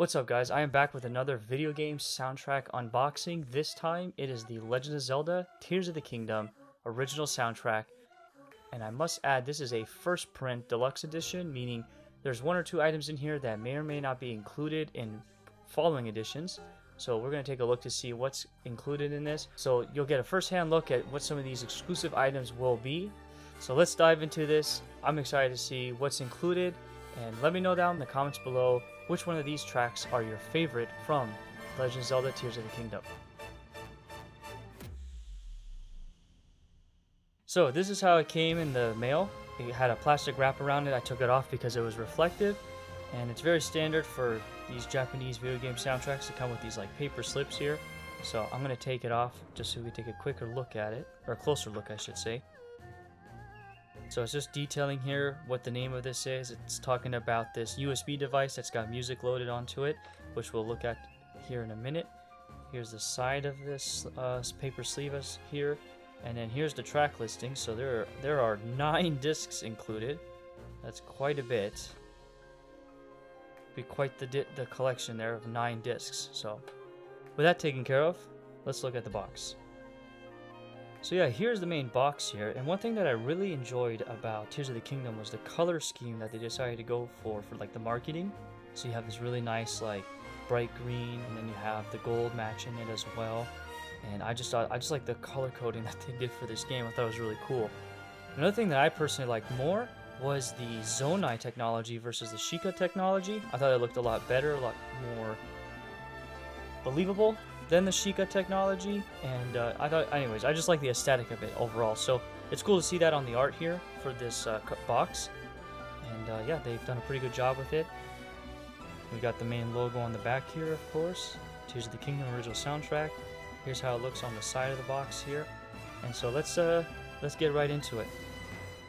What's up guys, I am back with another video game soundtrack unboxing. This time it is the Legend of Zelda Tears of the Kingdom original soundtrack. And I must add, this is a first print deluxe edition, meaning there's one or two items in here that may or may not be included in following editions. So we're going to take a look to see what's included in this. So you'll get a first-hand look at what some of these exclusive items will be. So let's dive into this. I'm excited to see what's included. And let me know down in the comments below which one of these tracks are your favorite from Legend of Zelda Tears of the Kingdom. So this is how it came in the mail. It had a plastic wrap around it. I took it off because it was reflective. And it's very standard for these Japanese video game soundtracks to come with these like paper slips here. So I'm going to take it off just so we can take a quicker look at it. Or a closer look, I should say. So it's just detailing here what the name of this is. It's talking about this USB device that's got music loaded onto it, which we'll look at here in a minute. Here's the side of this paper sleeve here, and then here's the track listing. So there are 9 discs included. That's quite a bit. Be quite the collection there of 9 discs. So with that taken care of, let's look at the box. So yeah, here's the main box here, and one thing that I really enjoyed about Tears of the Kingdom was the color scheme that they decided to go for like the marketing. So you have this really nice like bright green, and then you have the gold matching it as well. And I just like the color coding that they did for this game. I thought it was really cool. Another thing that I personally liked more was the Zonai technology versus the Sheikah technology. I thought it looked a lot better, a lot more believable than the Sheikah technology, and anyways, I just like the aesthetic of it overall. So it's cool to see that on the art here for this box, and yeah, they've done a pretty good job with it. We got the main logo on the back here, of course, Tears of the Kingdom original soundtrack. Here's how it looks on the side of the box here, and so let's get right into it.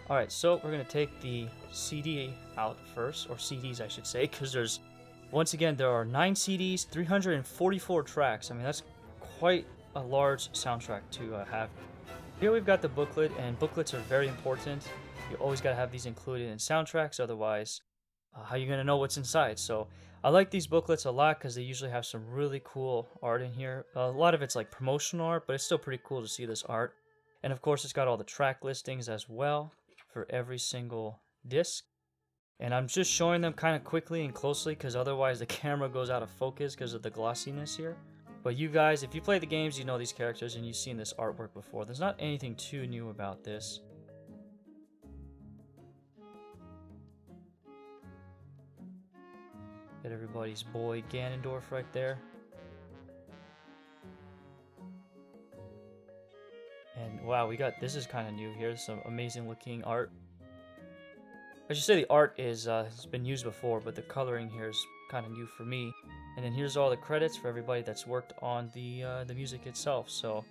All right, so we're gonna take the CD out first, or CDs I should say, because once again, there are 9 CDs, 344 tracks. I mean, that's quite a large soundtrack to have. Here we've got the booklet, and booklets are very important. You always got to have these included in soundtracks, otherwise, how are you going to know what's inside? So I like these booklets a lot because they usually have some really cool art in here. A lot of it's like promotional art, but it's still pretty cool to see this art. And of course, it's got all the track listings as well for every single disc. And I'm just showing them kind of quickly and closely because otherwise the camera goes out of focus because of the glossiness here. But you guys, if you play the games, you know these characters and you've seen this artwork before. There's not anything too new about this. Got everybody's boy Ganondorf right there. And wow, this is kind of new here. Some amazing looking art. I should say the art has been used before, but the coloring here is kind of new for me. And then here's all the credits for everybody that's worked on the music itself. So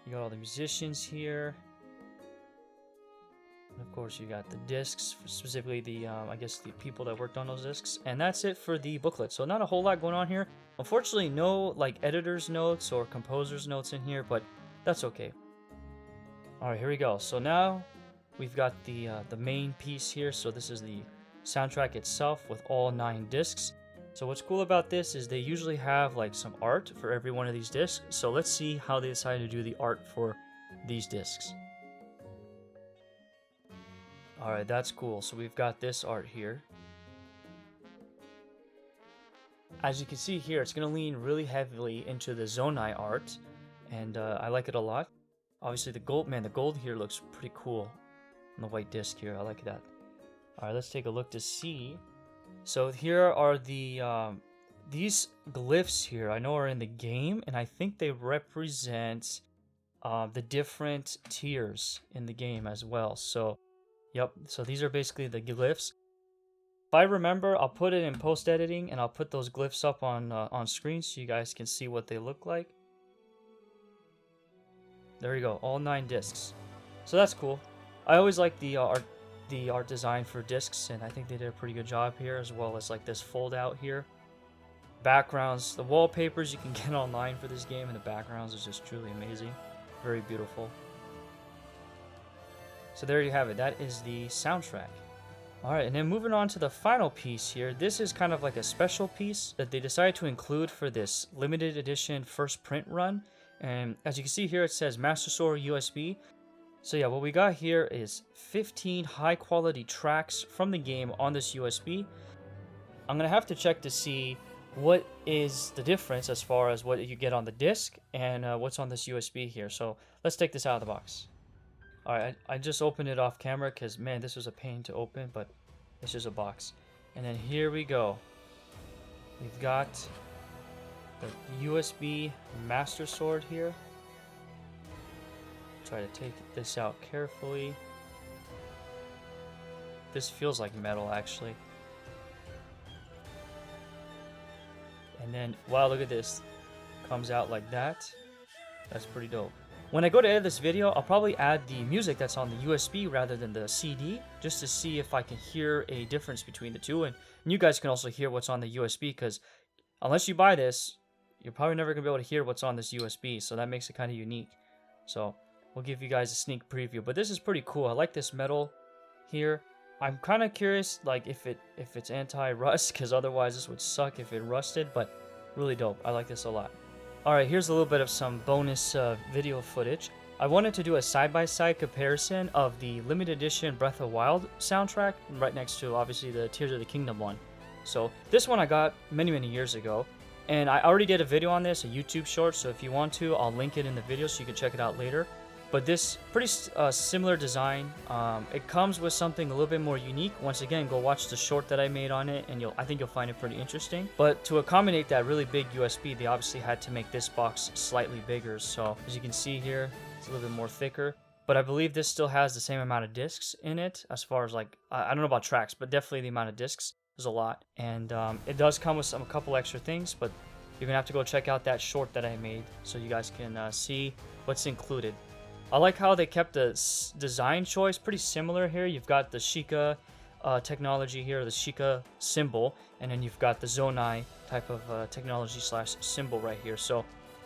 you got all the musicians here, and of course you got the discs, specifically the I guess the people that worked on those discs. And that's it for the booklet. So not a whole lot going on here. Unfortunately, no like editor's notes or composer's notes in here, but that's okay. All right, here we go. So now we've got the main piece here. So this is the soundtrack itself with all 9 discs. So what's cool about this is they usually have like some art for every one of these discs. So let's see how they decided to do the art for these discs. All right, that's cool. So we've got this art here. As you can see here, it's going to lean really heavily into the Zonai art, and I like it a lot. Obviously the gold here looks pretty cool. The white disc here, I like that. All right, let's take a look to see. So here are the these glyphs here. I know are in the game, and I think they represent the different tiers in the game as well. So, yep. So these are basically the glyphs. If I remember, I'll put it in post editing, and I'll put those glyphs up on screen so you guys can see what they look like. There you go, all 9 discs. So that's cool. I always like the art design for discs, and I think they did a pretty good job here, as well as like this fold out here. Backgrounds, the wallpapers you can get online for this game, and the backgrounds is just truly amazing. Very beautiful. So there you have it. That is the soundtrack. Alright, and then moving on to the final piece here. This is kind of like a special piece that they decided to include for this limited edition first print run. And as you can see here, it says Master Sword USB. So yeah, what we got here is 15 high quality tracks from the game on this USB. I'm going to have to check to see what is the difference as far as what you get on the disc and what's on this USB here. So let's take this out of the box. Alright, I just opened it off camera because, man, this was a pain to open, but it's just a box. And then here we go. We've got the USB Master Sword here. Try to take this out carefully. This feels like metal, actually. And then, wow, look at this. Comes out like that. That's pretty dope. When I go to edit this video, I'll probably add the music that's on the USB rather than the CD, just to see if I can hear a difference between the two. And you guys can also hear what's on the USB, because unless you buy this, you're probably never going to be able to hear what's on this USB, so that makes it kind of unique. So we'll give you guys a sneak preview. But this is pretty cool. I like this metal here. I'm kind of curious, like, if it's anti-rust, because otherwise this would suck if it rusted, but really dope. I like this a lot. Alright, here's a little bit of some bonus video footage. I wanted to do a side-by-side comparison of the limited edition Breath of Wild soundtrack right next to, obviously, the Tears of the Kingdom one. So this one I got many years ago, and I already did a video on this, a YouTube short, so if you want to, I'll link it in the video so you can check it out later. But this pretty similar design. It comes with something a little bit more unique. Once again, go watch the short that I made on it, and I think you'll find it pretty interesting. But to accommodate that really big USB, they obviously had to make this box slightly bigger. So as you can see here, it's a little bit more thicker. But I believe this still has the same amount of discs in it, as far as, like, I don't know about tracks, but definitely the amount of discs is a lot. And it does come with a couple extra things, but you're gonna have to go check out that short that I made so you guys can see what's included. I like how they kept the design choice pretty similar here. You've got the Sheikah technology here, the Sheikah symbol, and then you've got the Zonai type of technology slash symbol right here. So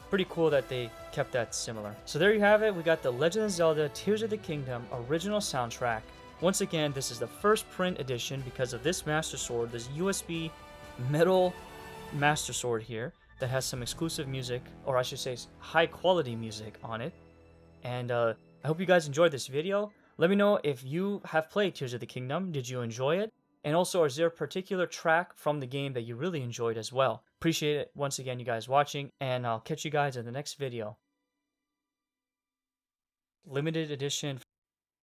pretty cool that they kept that similar. So there you have it. We got the Legend of Zelda Tears of the Kingdom original soundtrack. Once again, this is the first print edition because of this Master Sword, this USB metal Master Sword here that has some exclusive music, or I should say high quality music on it. And I hope you guys enjoyed this video. Let me know if you have played Tears of the Kingdom. Did you enjoy it? And also, is there a particular track from the game that you really enjoyed as well? Appreciate it once again, you guys watching, and I'll catch you guys in the next video. Limited edition